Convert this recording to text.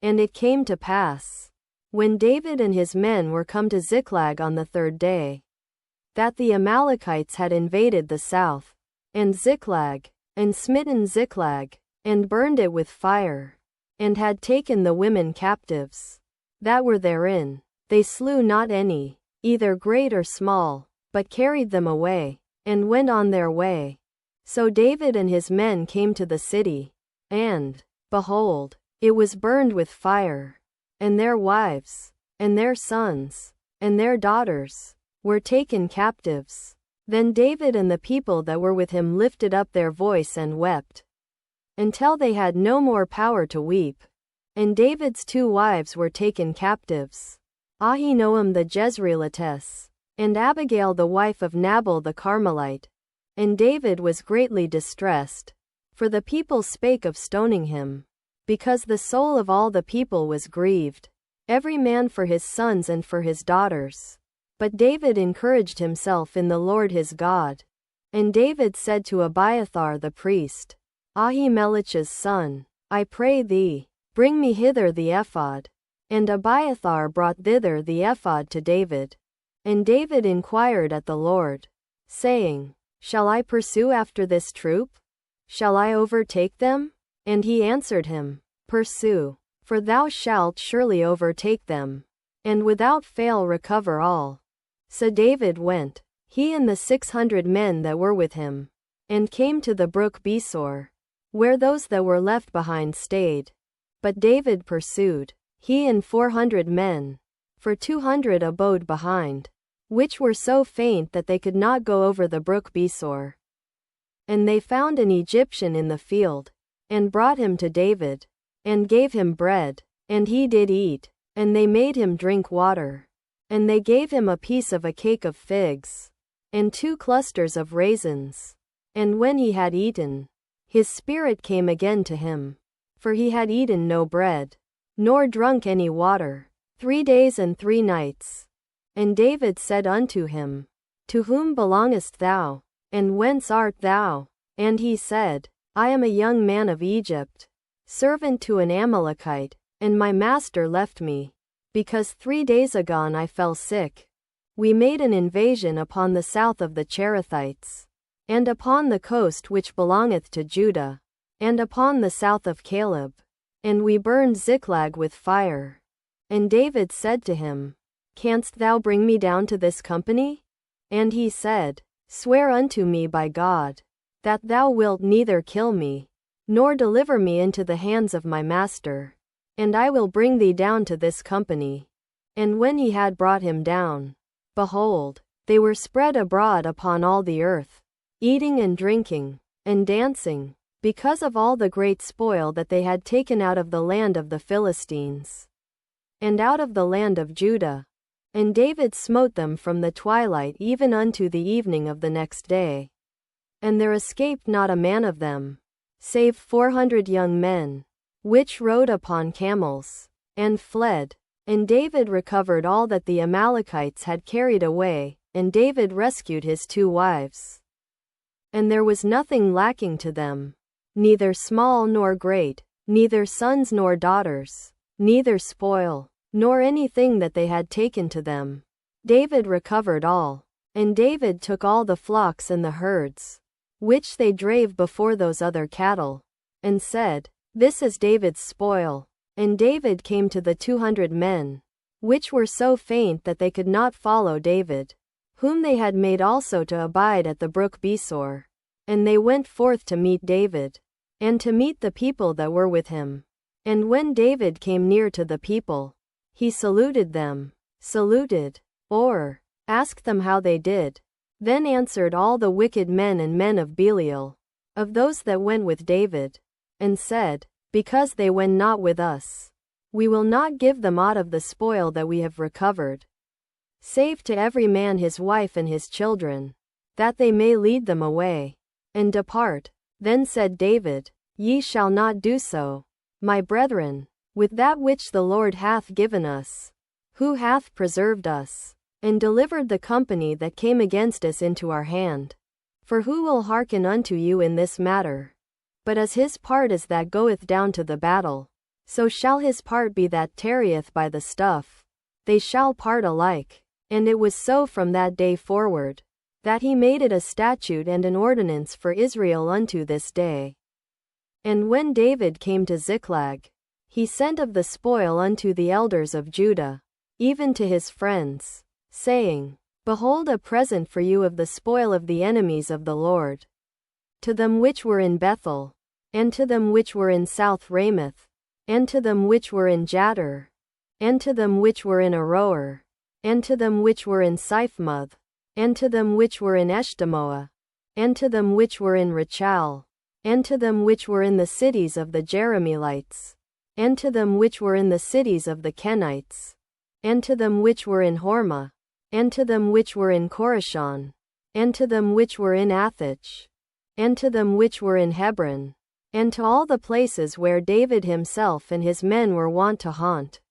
And it came to pass, when David and his men were come to Ziklag on the third day, that the Amalekites had invaded the south, and Ziklag, and smitten Ziklag, and burned it with fire, and had taken the women captives that were therein. They slew not any, either great or small, but carried them away, and went on their way. So David and his men came to the city, and, behold, it was burned with fire, and their wives, and their sons, and their daughters, were taken captives. Then David and the people that were with him lifted up their voice and wept, until they had no more power to weep. And David's 2 wives were taken captives, Ahinoam the Jezreelitess, and Abigail the wife of Nabal the Carmelite. And David was greatly distressed, for the people spake of stoning him, because the soul of all the people was grieved, every man for his sons and for his daughters. But David encouraged himself in the Lord his God. And David said to Abiathar the priest, Ahimelech's son, I pray thee, bring me hither the ephod. And Abiathar brought thither the ephod to David. And David inquired at the Lord, saying, Shall I pursue after this troop? Shall I overtake them? And he answered him, Pursue, for thou shalt surely overtake them, and without fail recover all. So David went, he and the 600 men that were with him, and came to the brook Besor, where those that were left behind stayed. But David pursued, he and 400 men, for 200 abode behind, which were so faint that they could not go over the brook Besor. And they found an Egyptian in the field, and brought him to David, and gave him bread, and he did eat, and they made him drink water. And they gave him a piece of a cake of figs, and 2 clusters of raisins. And when he had eaten, his spirit came again to him, for he had eaten no bread, nor drunk any water, 3 days and 3 nights. And David said unto him, To whom belongest thou, and whence art thou? And he said, I am a young man of Egypt, servant to an Amalekite, and my master left me, because 3 days agone I fell sick. We made an invasion upon the south of the Cherethites, and upon the coast which belongeth to Judah, and upon the south of Caleb, and we burned Ziklag with fire. And David said to him, Canst thou bring me down to this company? And he said, Swear unto me by God, that thou wilt neither kill me, nor deliver me into the hands of my master, and I will bring thee down to this company. And when he had brought him down, behold, they were spread abroad upon all the earth, eating and drinking, and dancing, because of all the great spoil that they had taken out of the land of the Philistines, and out of the land of Judah. And David smote them from the twilight even unto the evening of the next day. And there escaped not a man of them, save 400 young men, which rode upon camels, and fled. And David recovered all that the Amalekites had carried away, and David rescued his 2 wives. And there was nothing lacking to them, neither small nor great, neither sons nor daughters, neither spoil, nor anything that they had taken to them. David recovered all. And David took all the flocks and the herds, which they drave before those other cattle, and said, This is David's spoil. And David came to the 200 men, which were so faint that they could not follow David, whom they had made also to abide at the brook Besor. And they went forth to meet David, and to meet the people that were with him. And when David came near to the people, he saluted them, or asked them how they did. Then answered all the wicked men and men of Belial, of those that went with David, and said, Because they went not with us, we will not give them aught of the spoil that we have recovered, save to every man his wife and his children, that they may lead them away, and depart. Then said David, Ye shall not do so, my brethren, with that which the Lord hath given us, who hath preserved us, and delivered the company that came against us into our hand. For who will hearken unto you in this matter? But as his part is that goeth down to the battle, So shall his part be that tarrieth by the stuff. They shall part alike. And it was so from that day forward, that he made it a statute and an ordinance for Israel unto this day. And when David came to Ziklag, he sent of the spoil unto the elders of Judah, even to his friends, saying, Behold a present for you of the spoil of the enemies of the Lord. To them which were in Bethel, and to them which were in South Ramoth, and to them which were in Jattir, and to them which were in Aroer, and to them which were in Siphmoth, and to them which were in Eshtemoa, and to them which were in Rachal, and to them which were in the cities of the Jerahmeelites, and to them which were in the cities of the Kenites, and to them which were in Hormah, and to them which were in Korashan, and to them which were in Athach, and to them which were in Hebron, and to all the places where David himself and his men were wont to haunt.